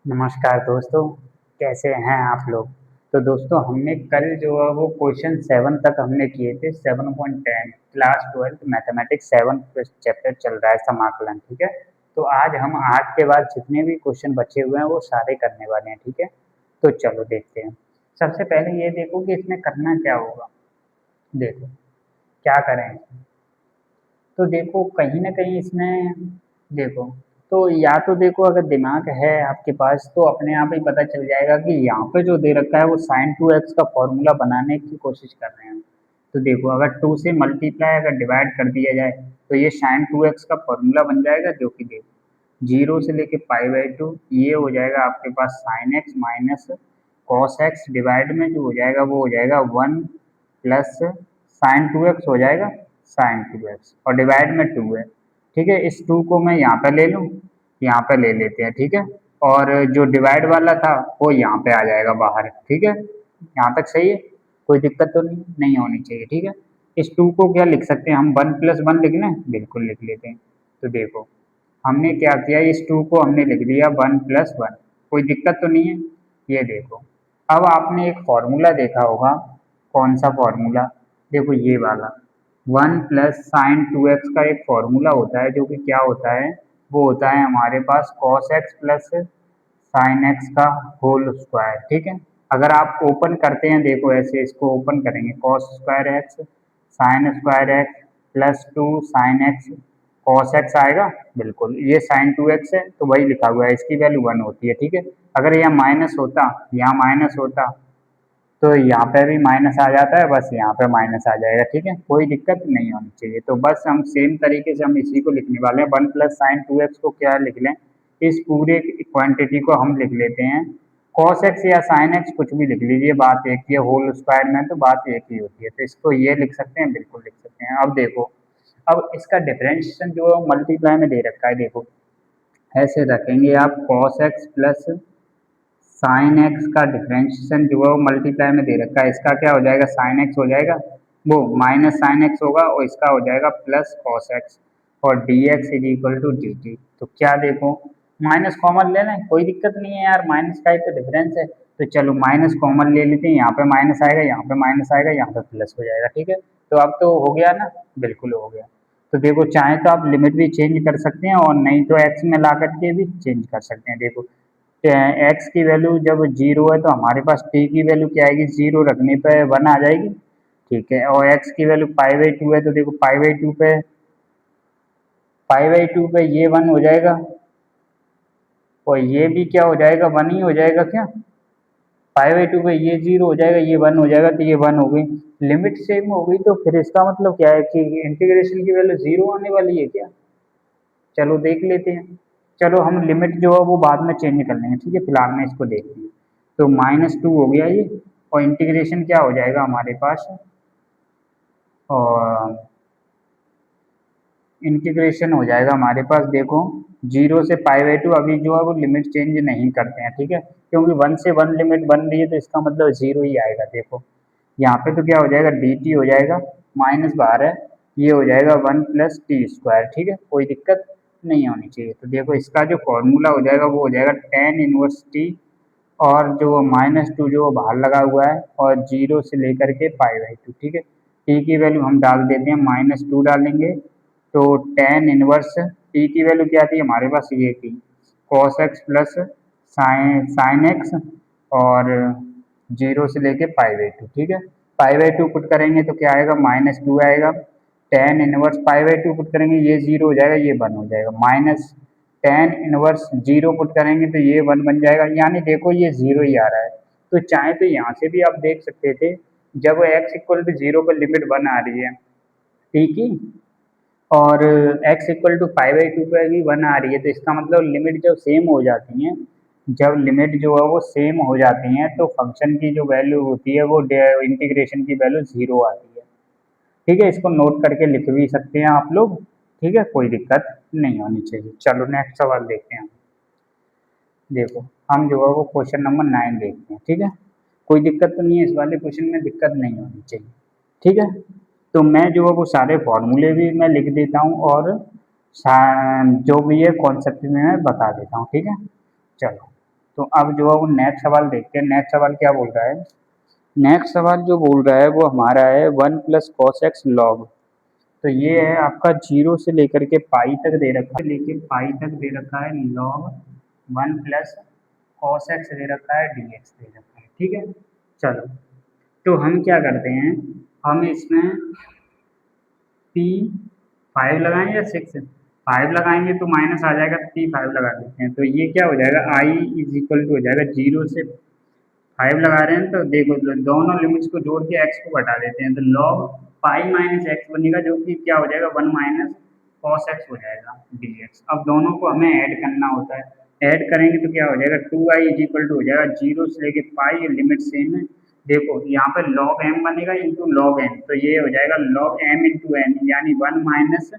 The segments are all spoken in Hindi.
नमस्कार दोस्तों, कैसे हैं आप लोग? तो दोस्तों हमने कल जो है वो क्वेश्चन 7 तक हमने किए थे 7.10 क्लास 12 मैथमेटिक्स 7 चैप्टर चल रहा है समाकलन, ठीक है? तो आज हम 8 के बाद जितने भी क्वेश्चन बचे हुए हैं वो सारे करने वाले हैं, ठीक है? तो चलो देखते हैं। सबसे पहले ये देखो कि इसमें करना क्या होगा? देखो, क्या करें इसमें? तो देखो कहीं न कहीं इसमें देखो, तो या तो देखो अगर दिमाग है आपके पास तो अपने आप ही पता चल जाएगा कि यहाँ पे जो दे रखा है वो sin 2x का फ़ॉर्मूला बनाने की कोशिश कर रहे हैं। तो देखो अगर 2 से मल्टीप्लाई अगर डिवाइड कर दिया जाए तो ये sin 2x का फ़ॉर्मूला बन जाएगा जो कि देखो 0 से लेके π/2 ये हो जाएगा आपके पास sin x minus cos x divide में जो हो जाएगा वो हो जाएगा 1 प्लस sin 2x हो जाएगा sin 2x और डिवाइड में 2 है, ठीक है? इस 2 को मैं यहाँ पे ले लूँ, यहाँ पे ले लेते हैं, ठीक है? और जो डिवाइड वाला था वो यहाँ पे आ जाएगा बाहर, ठीक है? यहाँ तक सही है? कोई दिक्कत तो नहीं होनी चाहिए, ठीक है? इस 2 को क्या लिख सकते हैं हम 1 प्लस 1 लिखना है? बिल्कुल लिख लेते हैं। तो देखो, हमने क्या किया इस 2 को हमने लिख दिया 1 प्लस 1, कोई दिक्कत तो नहीं है? ये देखो, अब आपने एक फ़ॉर्मूला देखा होगा, कौन सा फ़ॉर्मूला? देखो ये वाला 1 प्लस साइन 2x का एक फ़ॉर्मूला होता है जो कि क्या होता है, वो होता है हमारे पास cos x plus sign x का होल स्क्वायर, ठीक है? अगर आप ओपन करते हैं देखो ऐसे इसको ओपन करेंगे cos square x sine square x plus 2 sine x cos x आएगा, बिल्कुल ये साइन 2x है तो वही लिखा हुआ है, इसकी वैल्यू 1 होती है, ठीक है? अगर यहाँ माइनस होता, यहाँ माइनस होता तो यहाँ पे भी माइनस आ जाता है, बस यहाँ पे माइनस आ जाएगा, ठीक है? कोई दिक्कत नहीं होनी चाहिए। तो बस हम सेम तरीके से हम इसी को लिखने वाले हैं 1 प्लस साइन 2x को क्या लिख लें, इस पूरे क्वांटिटी को हम लिख लेते हैं cos x या sin x कुछ भी लिख लीजिए, बात एक ही है, होल स्क्वायर में तो बात एक ही होती है। तो इसको ये लिख सकते हैं, बिल्कुल लिख सकते हैं। अब देखो, अब इसका डिफरेंशिएशन जो है मल्टीप्लाई में दे रखा है, देखो ऐसे रखेंगे आप cos x plus sine x का डिफरेंशिएशन जो है वो मल्टीप्लाई में दे रखा है, इसका क्या हो जाएगा साइन एक्स हो जाएगा, वो माइनस साइन एक्स होगा और इसका हो जाएगा प्लस कॉस एक्स और d x is equal to d t. तो क्या देखो माइनस कॉमन ले लें, कोई दिक्कत नहीं है यार, माइनस का ही तो डिफरेंस है। तो चलो माइनस कॉमन ले लेते हैं, यहाँ पे माइनस आएगा, यहाँ पे माइनस आएगा, यहाँ पे प्लस हो जाएगा, ठीक है? तो अब तो हो गया ना, बिल्कुल हो गया। तो देखो चाहे तो आप लिमिट भी चेंज कर सकते हैं और नहीं तो एक्स में ला करके भी चेंज कर सकते हैं। देखो एक्स की वैल्यू जब जीरो है तो हमारे पास टी की वैल्यू क्या आएगी, जीरो रखने पे 1 आ जाएगी, ठीक है? और एक्स की वैल्यू π/2 है तो देखो पाई बाई टू पे ये 1 हो जाएगा और ये भी क्या हो जाएगा 1 ही हो जाएगा क्या, π/2 पे ये 0 हो जाएगा, ये 1 हो जाएगा, तो ये 1 हो गई। लिमिट सेम हो गई तो फिर इसका मतलब क्या है कि इंटीग्रेशन की वैल्यू 0 आने वाली है क्या? चलो देख लेते हैं। चलो हम लिमिट जो है वो बाद में चेंज कर लेंगे, ठीक है? फिलहाल में इसको देखते हैं। तो -2 हो गया ये और इंटीग्रेशन क्या हो जाएगा हमारे पास, और इंटीग्रेशन हो जाएगा हमारे पास देखो 0 से π/2, अभी जो है वो लिमिट चेंज नहीं करते हैं, ठीक है? क्योंकि 1 से 1 लिमिट बन रही है तो इसका मतलब 0 ही आएगा। देखो यहाँ पे तो क्या हो जाएगा डी टी हो जाएगा, माइनस बाहर है, ये हो जाएगा 1 प्लस टी स्क्वायर, ठीक है? कोई दिक्कत नहीं होनी चाहिए। तो देखो इसका जो फॉर्मूला हो जाएगा वो हो जाएगा tan इनवर्स टी और जो -2 जो बाहर लगा हुआ है और 0 से लेकर के π/2, ठीक है? टी की वैल्यू हम डाल देते हैं, -2 डालेंगे तो tan इनवर्स टी की वैल्यू क्या थी हमारे पास, ये थी cos x plus sine x और 0 से लेके π/2, ठीक है? π/2 पुट करेंगे तो क्या आएगा, -2 आएगा। tan इनवर्स π/2 पुट करेंगे ये 0 हो जाएगा, ये 1 हो जाएगा, माइनस tan इनवर्स 0 पुट करेंगे तो ये 1 बन जाएगा, यानी देखो ये 0 ही आ रहा है। तो चाहे तो यहाँ से भी आप देख सकते थे, जब x इक्वल टू 0 पर लिमिट 1 आ रही है, ठीक है? और x इक्वल टू π/2 पे भी 1 आ रही है, तो इसका मतलब लिमिट जब सेम हो जाती हैं, जब लिमिट जो है वो सेम हो जाती हैं तो फंक्शन की जो वैल्यू होती है वो इंटीग्रेशन की वैल्यू 0 आती है, ठीक है? इसको नोट करके लिख भी सकते हैं आप लोग, ठीक है? कोई दिक्कत नहीं होनी चाहिए। चलो नेक्स्ट सवाल देखते हैं। देखो हम जो है वो क्वेश्चन नंबर 9 देखते हैं, ठीक है? कोई दिक्कत तो नहीं है, इस वाले क्वेश्चन में दिक्कत नहीं होनी चाहिए, ठीक है? तो मैं जो है वो सारे फॉर्मूले भी मैं लिख देता हूँ और जो भी है कॉन्सेप्ट में मैं बता देता हूँ, ठीक है? चलो तो अब जो है वो नेक्स्ट सवाल देखते हैं। नेक्स्ट सवाल क्या बोल रहा है? नेक्स्ट सवाल जो बोल रहा है वो हमारा है 1 प्लस कॉस एक्स लॉग। तो ये है आपका 0 से लेकर के पाई तक दे रखा है, लेके पाई तक दे रखा है लॉग 1 प्लस कॉस एक्स दे रखा है, डी एक्स दे रखा है। ठीक है, चलो तो हम क्या करते हैं, हम इसमें पी 5 लगाएं या 6? 5 लगाएंगे तो माइनस आ जाएगा, पी 5 लगा देते हैं। तो ये क्या हो जाएगा, आई इज इक्वल टू हो जाएगा 0 से 5 लगा रहे हैं, तो देखो दोनों लिमिट्स को जोड़ के x को घटा देते हैं, तो log पाई माइनस एक्स बनेगा, जो कि क्या हो जाएगा 1 माइनस कॉस एक्स हो जाएगा dx। अब दोनों को हमें ऐड करना होता है, ऐड करेंगे तो क्या हो जाएगा 2i इज इक्वल टू हो जाएगा 0 से लेके पाई, लिमिट सेम है। देखो यहाँ पर log m बनेगा इंटू log n, तो ये हो जाएगा log m इंटू n, यानी 1 माइनस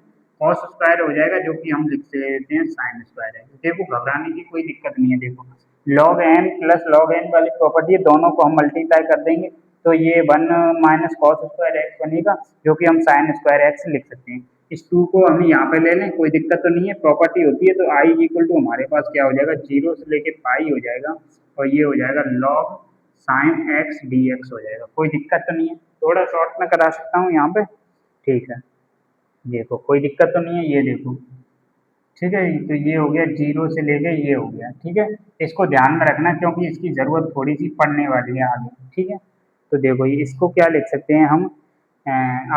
कॉस स्क्वायर हो जाएगा, जो कि हम लिख लेते हैं साइन स्क्वायर है। देखो घबराने की कोई दिक्कत नहीं है। देखो log m plus log n वाली प्रॉपर्टी दोनों को हम मल्टीप्लाई कर देंगे, तो ये 1 माइनस कॉस स्क्वायर एक्स बनेगा, जो कि हम साइन स्क्वायर एक्स लिख सकते हैं। इस 2 को हम यहाँ पे ले लें, कोई दिक्कत तो नहीं है, प्रॉपर्टी होती है। तो आई इक्वल टू हमारे पास क्या हो जाएगा 0 से लेके पाई हो जाएगा, और ये हो जाएगा log sine x d x हो जाएगा। कोई दिक्कत तो नहीं है, थोड़ा शॉर्ट में करा सकता हूँ यहाँ पे, ठीक है। देखो कोई दिक्कत तो नहीं है, ये देखो ठीक है। तो ये हो गया 0 से लेके ये हो गया, ठीक है। इसको ध्यान में रखना क्योंकि इसकी ज़रूरत थोड़ी सी पड़ने वाली है आगे, ठीक है। तो देखो ये इसको क्या लिख सकते हैं हम,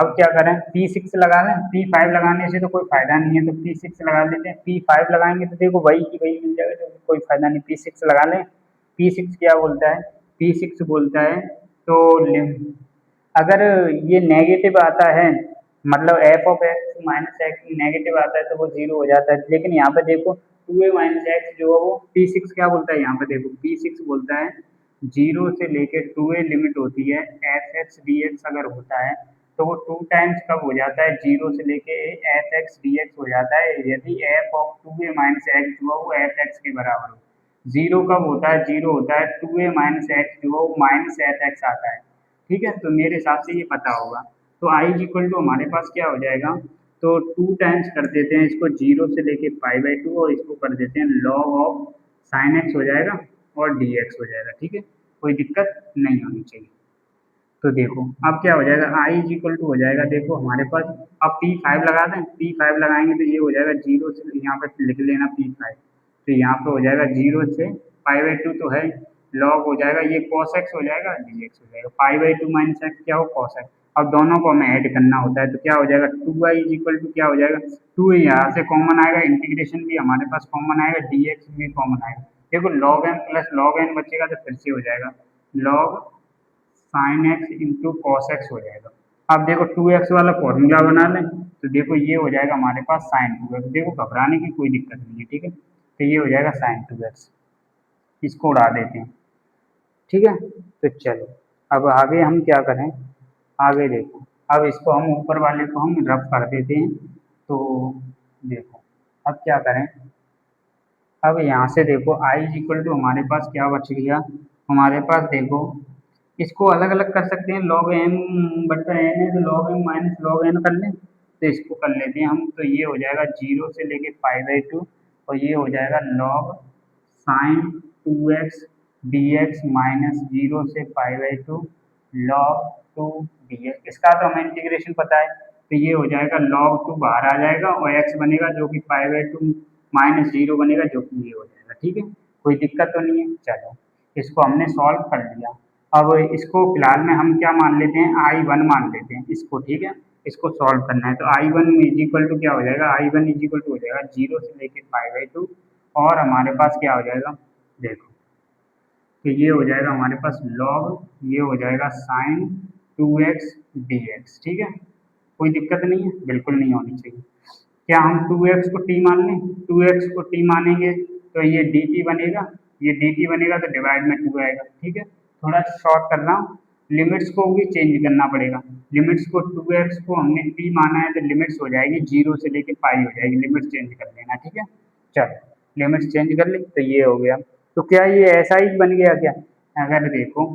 अब क्या करें, P6 लगा लें। P5 लगाने से तो कोई फ़ायदा नहीं है, तो P6 लगा लेते हैं। P5 लगाएंगे तो देखो वही की वही मिल जाएगा, तो कोई फ़ायदा नहीं, P6 लगा लें। P6 क्या बोलता है, P6 बोलता है तो अगर ये नेगेटिव आता है, मतलब F of x minus x negative आता है, तो वो 0 हो जाता है। लेकिन यहाँ पे देखो 2a माइनस एक्स जो है वो P6 क्या बोलता है, यहाँ पे देखो P6 बोलता है 0 से लेके 2a लिमिट होती है, एफ एक्स डी एक्स अगर होता है तो वो 2 टाइम्स कब हो जाता है, 0 से लेके एफ एक्स डी एक्स हो जाता है, यदि F of 2a minus x जो है वो एफ एक्स के बराबर हो। 0 कब होता है, 0 होता है 2a माइनस एक्स जो है वो माइनस एफ एक्स आता है, ठीक है। तो मेरे हिसाब से ये पता होगा। तो आई इज इक्वल टू हमारे पास क्या हो जाएगा, तो 2 टाइम्स कर देते हैं इसको 0 से लेके पाई बाई 2, और इसको कर देते हैं लॉग ऑफ साइन एक्स हो जाएगा और डी एक्स हो जाएगा, ठीक है। कोई दिक्कत नहीं होनी चाहिए। तो देखो अब क्या हो जाएगा, आई इज इक्वल टू हो जाएगा, देखो हमारे पास अब P5 लगा दें। P5 लगाएंगे तो ये हो जाएगा 0 से, यहाँ पर लिख लेना P5, तो यहाँ पे हो जाएगा 0 से पाई बाई 2 तो है, लॉग हो जाएगा ये कॉस एक्स हो जाएगा, डी एक्स हो जाएगा, पाई बाई 2 माइनस एक्स क्या हो कॉस एक्स। अब दोनों को हमें ऐड करना होता है, तो क्या हो जाएगा 2y इज इक्वल टू क्या हो जाएगा 2 यहाँ से कॉमन आएगा, इंटीग्रेशन भी हमारे पास कॉमन आएगा, डी एक्स भी कॉमन आएगा। देखो log m plus log n बचेगा, तो फिर से हो जाएगा log sine x into cos x हो जाएगा। अब देखो 2x वाला फॉर्मूला बना लें, तो देखो ये हो जाएगा हमारे पास साइन 2x। देखो घबराने की कोई दिक्कत नहीं है, ठीक है। तो ये हो जाएगा साइन 2x, इसको उड़ा देते हैं, ठीक है। तो चलो अब आगे हम क्या करें, आगे देखो अब इसको हम ऊपर वाले को हम रफ कर देते हैं। तो देखो अब क्या करें, अब यहाँ से देखो आई इज इक्वल टू हमारे पास क्या बच गया, हमारे पास देखो इसको अलग अलग कर सकते हैं, लॉग एम बटा एन है तो log m minus log n कर लें, तो इसको कर लेते हैं हम। तो ये हो जाएगा 0 से लेके पाई बाई 2, और ये हो जाएगा log sign 2x D x minus 0 से pi by 2 log 2 D x. इसका तो हमें इंटीग्रेशन पता है, तो ये हो जाएगा लॉग 2 बाहर आ जाएगा और x बनेगा जो कि पाई बाई 2 माइनस 0 बनेगा, जो कि ये हो जाएगा, ठीक है। कोई दिक्कत तो नहीं है। चलो इसको हमने सॉल्व कर लिया। अब इसको फिलहाल में हम क्या मान लेते हैं, I1 मान लेते हैं इसको, ठीक है। इसको सॉल्व करना है, तो I1 इज इक्वल टू क्या हो जाएगा, I1 इज इक्वल टू हो जाएगा 0 से लेके पाई बाई 2, और हमारे पास क्या हो जाएगा देखो, तो ये हो जाएगा हमारे पास लॉग, ये हो जाएगा साइन 2x dx, ठीक है। कोई दिक्कत नहीं है, बिल्कुल नहीं होनी चाहिए। क्या हम 2x को t मान लें, 2x को t मानेंगे तो ये dt बनेगा, ये dt बनेगा तो डिवाइड में 2 आएगा, ठीक है। थोड़ा शॉर्ट कर रहा हूँ, लिमिट्स को भी चेंज करना पड़ेगा। लिमिट्स को 2x को हमने t माना है, तो लिमिट्स हो जाएगी 0 से लेके पाई हो जाएगी, लिमिट्स चेंज कर लेना, ठीक है। चलो लिमिट्स चेंज कर ली, तो ये हो गया। तो क्या ये ऐसा ही बन गया क्या, अगर देखो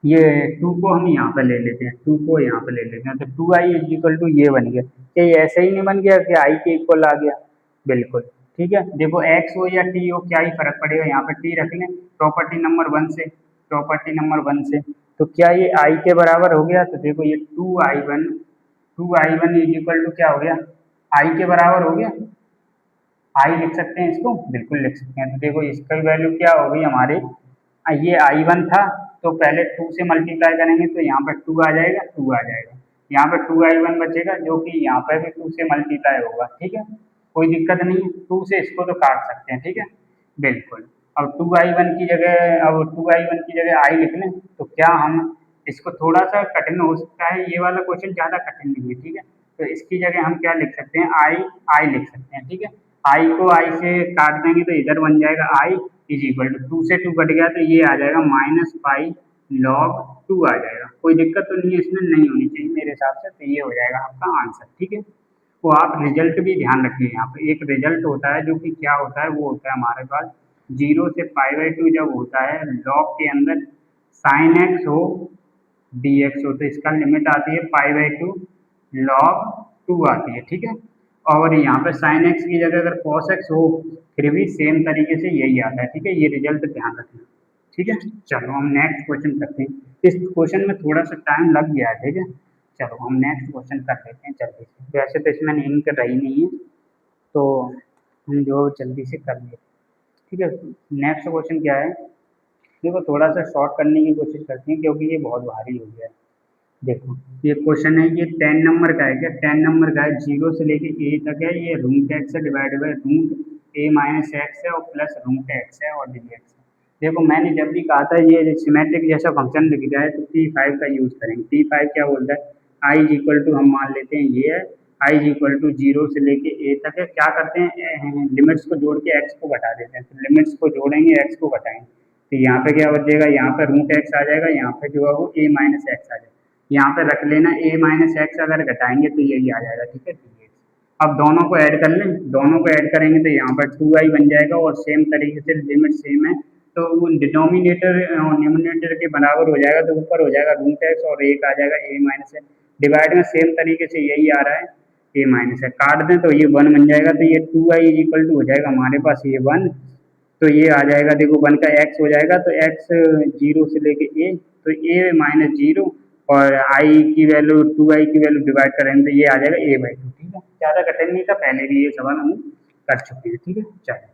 ये 2 को हम यहाँ पे ले लेते हैं, 2 को यहाँ पे ले लेते हैं, तो 2i इज इक्वल टू ये बन गया। क्या ये ऐसा ही नहीं बन गया कि i के इक्वल आ गया, बिल्कुल ठीक है, देखो एक्स हो या टी हो क्या ही फर्क पड़ेगा, यहाँ पे टी रख लें प्रॉपर्टी नंबर वन से, प्रॉपर्टी नंबर वन से। तो क्या ये आई के बराबर हो गया, तो देखो ये two I one is equal to क्या हो गया, आई के बराबर हो गया। आई लिख सकते हैं इसको, बिल्कुल लिख सकते हैं। तो देखो इसका वैल्यू क्या होगी हमारे, ये आई वन था तो पहले टू से मल्टीप्लाई करेंगे तो यहाँ पर टू आ जाएगा, टू आ जाएगा, यहाँ पर टू आई वन बचेगा जो कि यहाँ पर भी टू से मल्टीप्लाई होगा। ठीक है, कोई दिक्कत नहीं है, टू से इसको तो काट सकते हैं। ठीक है, बिल्कुल। अब टू आई वन की जगह, अब टू आई वन की जगह आई लिख लें तो क्या हम इसको, थोड़ा सा कठिन हो सकता है ये वाला क्वेश्चन, ज़्यादा कठिन नहीं है। ठीक है, तो इसकी जगह हम क्या लिख सकते हैं, आई आई लिख सकते हैं। ठीक है, आई को आई से काट देंगे तो इधर बन जाएगा आई इज इक्वल टू, टू से टू कट गया तो ये आ जाएगा माइनस पाई लॉग टू आ जाएगा। कोई दिक्कत तो नहीं है इसमें, नहीं होनी चाहिए मेरे हिसाब से, तो ये हो जाएगा आपका आंसर। ठीक है, तो आप रिजल्ट भी ध्यान रखिए, यहाँ पे एक रिजल्ट होता है जो कि क्या होता है, वो होता है हमारे पास जीरो से पाई बाई टू जब होता है लॉग के अंदर साइन एक्स हो डी एक्स हो, तो इसका लिमिट आती है pi by two log to आती है। ठीक है, और यहाँ पे साइन एक्स की जगह अगर कॉस एक्स हो फिर भी सेम तरीके से यही आता है। ठीक है, ये रिजल्ट ध्यान रखना। ठीक है, चलो हम नेक्स्ट क्वेश्चन करते हैं। इस क्वेश्चन में थोड़ा सा टाइम लग गया है। ठीक है, चलो हम नेक्स्ट क्वेश्चन कर लेते हैं जल्दी से, वैसे तो इसमें लिंक रही नहीं है तो हम जो जल्दी से कर लेते हैं। ठीक है, नेक्स्ट क्वेश्चन क्या है, देखो थोड़ा सा शॉर्ट करने की कोशिश करते हैं क्योंकि ये बहुत भारी हो गया है। देखो ये क्वेश्चन है, ये 10 नंबर का है, क्या 10 नंबर का है, जीरो से लेके ए तक है, ये रूट एक्स से divide by root a minus x है और प्लस रूट एक्स है और डी एक्स है। देखो मैंने जब भी कहा था ये सिमेट्रिक जैसा फंक्शन लिख जाए तो टी फाइव का यूज करेंगे। टी फाइव क्या बोलता है, आई इज इक्वल टू, हम मान लेते हैं ये है, आई इज इक्वल टू जीरो से लेके ए तक है, क्या करते हैं लिमिट्स को जोड़ के एक्स को घटा देते हैं, तो लिमिट्स को जोड़ेंगे एक्स को घटाएंगे तो यहाँ पे क्या बचेगा, यहाँ पे रूट एक्स आ जाएगा, यहाँ पे जो है वो ए माइनस एक्स आ जाएगा, यहाँ पे रख लेना ए माइनस एक्स, अगर घटाएंगे तो यही आ जाएगा। ठीक है, डी एक्स। अब दोनों को ऐड कर लें, दोनों को ऐड करेंगे तो यहाँ पर टू आई बन जाएगा और सेम तरीके से लिमिट सेम है तो वो डिनोमिनेटर और न्यूमिनेटर के बराबर हो जाएगा, तो ऊपर हो जाएगा रूट एक्स और एक आ जाएगा ए माइनस एक्स, डिवाइड में सेम तरीके से यही आ रहा है ए माइनस है, काट दें तो ये वन बन जाएगा, तो ये two I is equal to हो जाएगा हमारे पास ये वन, तो ये आ जाएगा, देखो वन का एक्स हो जाएगा तो एक्स जीरो से लेके ए, तो ए माइनस जीरो और आई की वैल्यू टू आई की वैल्यू डिवाइड करेंगे तो ये आ जाएगा ए बाई टू। ठीक है, ज़्यादा कठिन नहीं था, पहले भी ये सवाल हम कर चुके हैं। ठीक है, चलो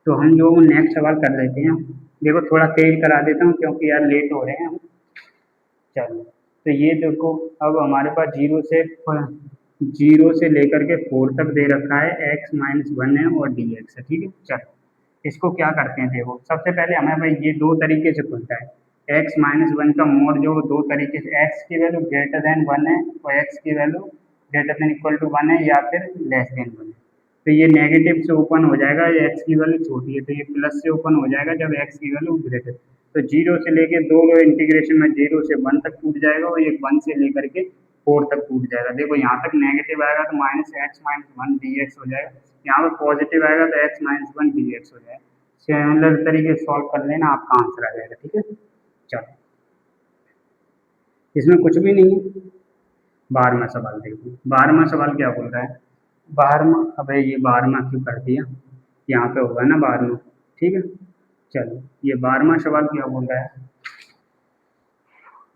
तो हम जो नेक्स्ट सवाल कर लेते हैं, देखो थोड़ा तेज करा देता हूँ क्योंकि यार लेट हो रहे हैं हम। चलो तो ये देखो, अब हमारे पास जीरो से लेकर के फोर तक दे रखा है, एक्स माइनस वन है और डी एक्स है। ठीक है, चलो इसको क्या करते हैं, देखो सबसे पहले हमें भाई ये दो तरीके से खुलता है, एक्स माइनस वन का मोड जो दो तरीके से, एक्स की वैल्यू ग्रेटर देन वन है और एक्स की value greater than equal to one है या फिर लेस देन वन है, तो ये नेगेटिव से ओपन हो जाएगा, ये एक्स की वैल्यू छोटी है तो ये प्लस से ओपन हो जाएगा जब एक्स की वैल्यू ग्रेटर, तो जीरो से लेके दो लो इंटीग्रेशन में जीरो से वन तक टूट जाएगा और ये वन से लेकर के फोर तक टूट जाएगा। देखो यहाँ तक नेगेटिव आएगा तो minus x minus one D x हो जाएगा, यहाँ पर पॉजिटिव आएगा तो x minus one D x हो जाएगा। सिमिलर तरीके से सॉल्व कर लेना, आपका आंसर आ जाएगा। ठीक है, चलो इसमें कुछ भी नहीं है। 12वां सवाल देखो, 12वां सवाल क्या बोल रहा है, 12वां, अबे ये 12वां क्यों कर दिया, यहाँ पे होगा ना 12वां। ठीक है, चलो ये 12वां सवाल क्या बोल रहा है,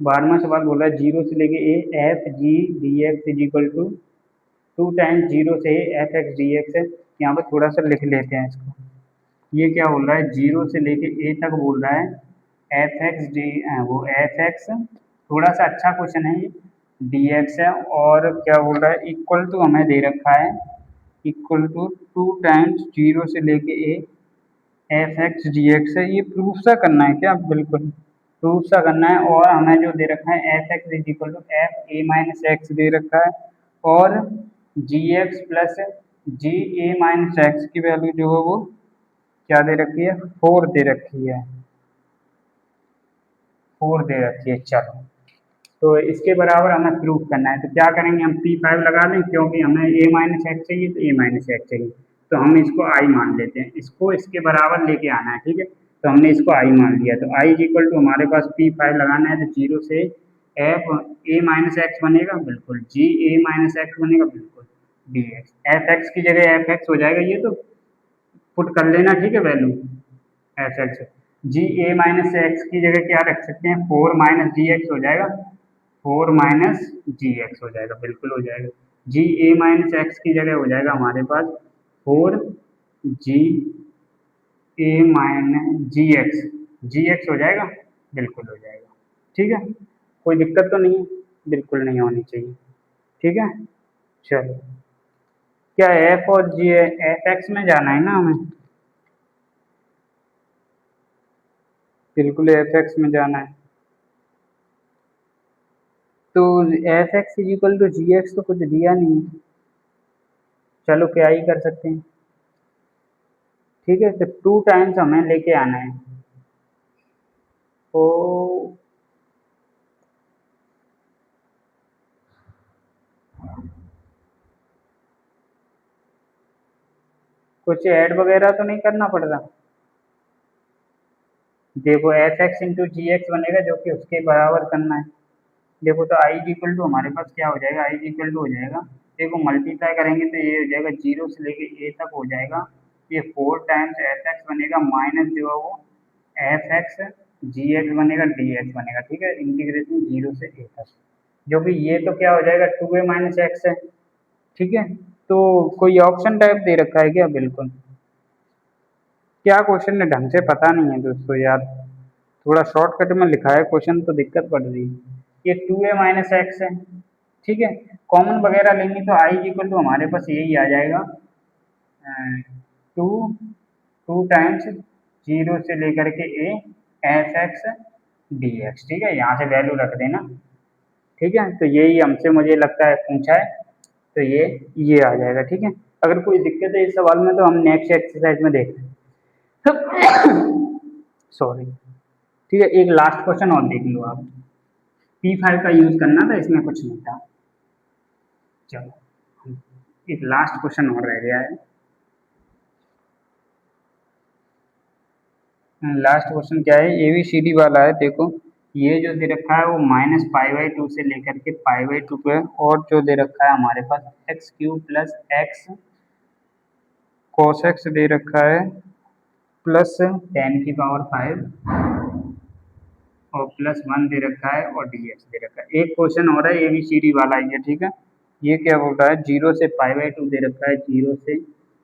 12वां सवाल बोल रहा है जीरो से लेके a f g d x is equal to two times zero से एफ एक्स डी एक्स है। यहाँ पर थोड़ा सा लिख लेते हैं इसको, ये क्या बोल रहा है, जीरो से लेके ए तक बोल रहा है एफ एक्स डी, वो एफ एक्स, थोड़ा सा अच्छा क्वेश्चन है ये, डी एक्स है और क्या बोल रहा है, इक्वल टू हमें दे रखा है, equal to two times zero से लेके a f x d x है। ये प्रूफ सा करना है क्या, बिल्कुल प्रूफ सा करना है, और हमें जो दे रखा है F x is equal to F A minus X दे रखा है और G X plus G A minus X की वैल्यू जो है वो क्या दे रखी है, फोर दे रखी है, फोर दे रखी है। चलो तो इसके बराबर हमें प्रूफ करना है, तो क्या करेंगे, हम पी फाइव लगा लें क्योंकि हमें ए माइनस एक्स चाहिए तो ए माइनस एक्स चाहिए, तो हम इसको आई मान लेते हैं, इसको इसके बराबर लेके आना है। ठीक है, तो हमने इसको आई मान लिया, तो आई इज इक्वल टू हमारे पास पी फाइव लगाना है, तो जीरो से एफ ए माइनस एक्स बनेगा, बिल्कुल जी ए माइनस एक्स बनेगा, बिल्कुल डी एक्स, एफ एक्स की जगह एफ एक्स हो जाएगा ये, तो पुट कर लेना, ठीक है, value F x. Ji A minus X की जगह क्या रख सकते हैं, 4 - जी एक्स हो जाएगा, 4 - जी एक्स हो जाएगा, बिल्कुल हो जाएगा। जी ए माइनस एक्स की जगह हो जाएगा हमारे पास 4 - जी एक्स, जी एक्स हो जाएगा, बिल्कुल हो जाएगा, ठीक है, कोई दिक्कत तो नहीं है, बिल्कुल नहीं होनी चाहिए, ठीक है। चलो, क्या एफ और जी एफ एक्स में जाना है ना हमें, बिल्कुल एफ एक्स में जाना है। तो f x is equal to g x तो कुछ दिया नहीं है, चलो क्या ही कर सकते हैं, ठीक है। तो 2 टाइम्स हमें लेके आना है, तो कुछ ऐड वगैरह तो नहीं करना पड़ रहा। देखो एफ एक्स इंटू जी एक्स बनेगा जो कि उसके बराबर करना है। देखो तो आई इक्वल टू हमारे पास क्या हो जाएगा, आई इक्वल टू हो जाएगा, देखो मल्टीप्लाई करेंगे तो ये हो जाएगा 0 से लेके ए तक हो जाएगा, ये 4 टाइम्स एफ एक्स बनेगा माइनस जो है वो एफ एक्स जी एक्स बनेगा डी एक्स बनेगा, ठीक है, इंटीग्रेशन 0 से ए तक, जो कि ये तो क्या हो जाएगा 2a माइनस एक्स है, ठीक है। तो कोई ऑप्शन टाइप दे रखा है क्या, बिल्कुल क्या क्वेश्चन ने ढंग से पता नहीं है दोस्तों यार, थोड़ा शॉर्टकट में लिखा है क्वेश्चन तो दिक्कत पड़ रही है। ये 2a माइनस एक्स है, ठीक है, कॉमन वगैरह लेंगे तो आई इक्वल टू हमारे पास यही आ जाएगा, टू टू टाइम्स 0 से लेकर के ए एफ एक्स डी एक्स, ठीक है, यहाँ से वैल्यू रख देना, ठीक है। तो यही हमसे मुझे लगता है पूछा है, तो ये आ जाएगा, ठीक है। अगर कोई दिक्कत है इस सवाल में तो हम नेक्स्ट एक्सरसाइज में देखते हैं। सॉरी, ठीक है, एक लास्ट क्वेश्चन और देख लो आप, P5 का यूज करना था, इसमें कुछ नहीं था। चलो, एक लास्ट क्वेश्चन और रह गया है। लास्ट क्वेश्चन क्या है, ABCD वाला है, देखो ये जो दे रखा है वो -π/2 से लेकर के π/2 पे, और जो दे रखा है हमारे पास x³ plus x cos x दे रखा है प्लस 10⁵ और +1 दे रखा है और dx दे रखा है। एक क्वेश्चन हो रहा है ABCD वाला ये, ठीक है, ये क्या बोल रहा है, 0 से π/2 दे रखा है, 0 से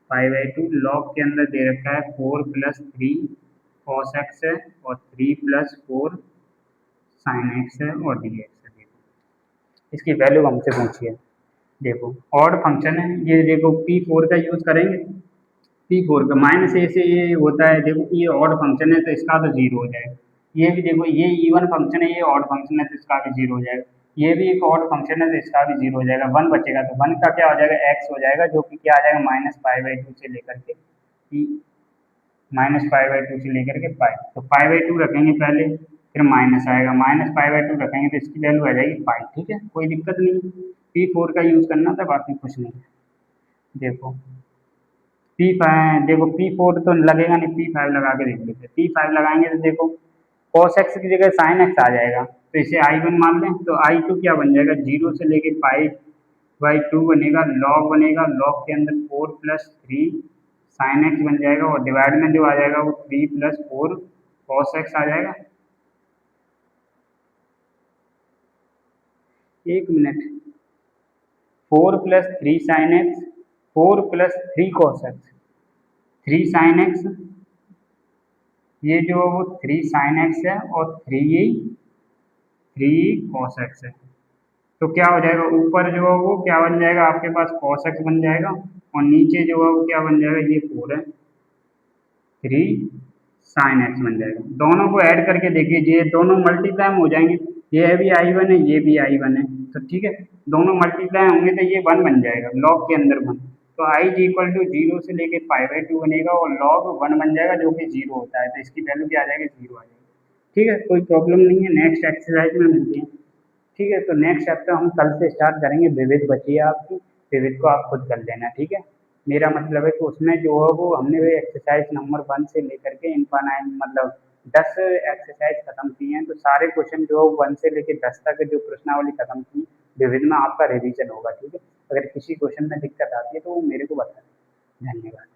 π/2 लॉग के अंदर दे रखा है 4 + 3 cos x है और 3 + 4 sin x है और dx है, देखो इसकी वैल्यू हमसे पूछी है। देखो ऑड फंक्शन है ये, देखो P4 का यूज करेंगे, P4 का -a से ये होता है, देखो ये ऑड फंक्शन है तो इसका तो 0 हो जाएगा, ये भी देखो ये इवन फंक्शन है, ये ऑड फंक्शन है तो इसका भी 0 हो जाएगा, ये भी एक ऑड फंक्शन है तो इसका भी 0 हो जाएगा, 1 बचेगा, तो 1 का क्या हो जाएगा, x हो जाएगा, जो कि क्या आ जाएगा -π/2 से लेकर के -π/2 से लेकर के पाई, तो π/2 रखेंगे पहले, फिर माइनस आएगा, -π/2 रखेंगे तो इसकी वैल्यू आ जाएगी पाई, ठीक है, कोई दिक्कत नहीं, P4 का यूज करना था, बाकी कुछ नहीं। देखो P5, देखो P4 तो लगेगा नहीं, P5 लगा के देख लेते, P5 लगाएंगे तो देखो cos x की जगह sin x आ जाएगा, तो इसे I1 मान लें, तो I2 क्या बन जाएगा, 0 से लेके π/2 बनेगा, log के अंदर 4 + 3 sin x बन जाएगा, और डिवाइड में जो आ जाएगा वो 3 + 4 cos x आ जाएगा। एक minute, 4 + 3 sin x, 4 + 3 cos x, 3 sin x, ये जो वो 3 sin x है और 3 cos x है, तो क्या हो जाएगा, ऊपर जो है वो क्या बन जाएगा आपके पास cos x बन जाएगा, और नीचे जो है वो क्या बन जाएगा, ये 4 है, 3 sin x बन जाएगा। दोनों को ऐड करके देखिए, ये दोनों मल्टीप्लाई हो जाएंगे, ये भी I1 है, ये भी I1 है, तो ठीक है, दोनों मल्टीप्लाई होंगे तो ये 1 बन जाएगा, log के अंदर 1, तो I इक्वल टू 0 से लेके π/2 बनेगा और log 1 बन जाएगा, जो कि 0 होता है, तो इसकी वैल्यू क्या आ जाएगी, 0 आ जाएगी, ठीक है, कोई प्रॉब्लम नहीं है, नेक्स्ट एक्सरसाइज में मिलते हैं, ठीक है। तो नेक्स्ट चैप्टर हम कल से स्टार्ट करेंगे, विविध बची है आपकी, विविध को आप खुद कर लेना, ठीक है। मेरा मतलब है कि उसमें जो है वो हमने वो एक्सरसाइज नंबर 1 से लेकर के इनफाइनाइट मतलब 10 एक्सरसाइज खत्म की हैं, तो सारे क्वेश्चन जो है 1 से लेकर 10 तक जो प्रश्नावली खत्म की, विविध में आपका रिवीजन होगा, ठीक है। अगर किसी क्वेश्चन में दिक्कत आती है तो वो मेरे को बताएं। धन्यवाद।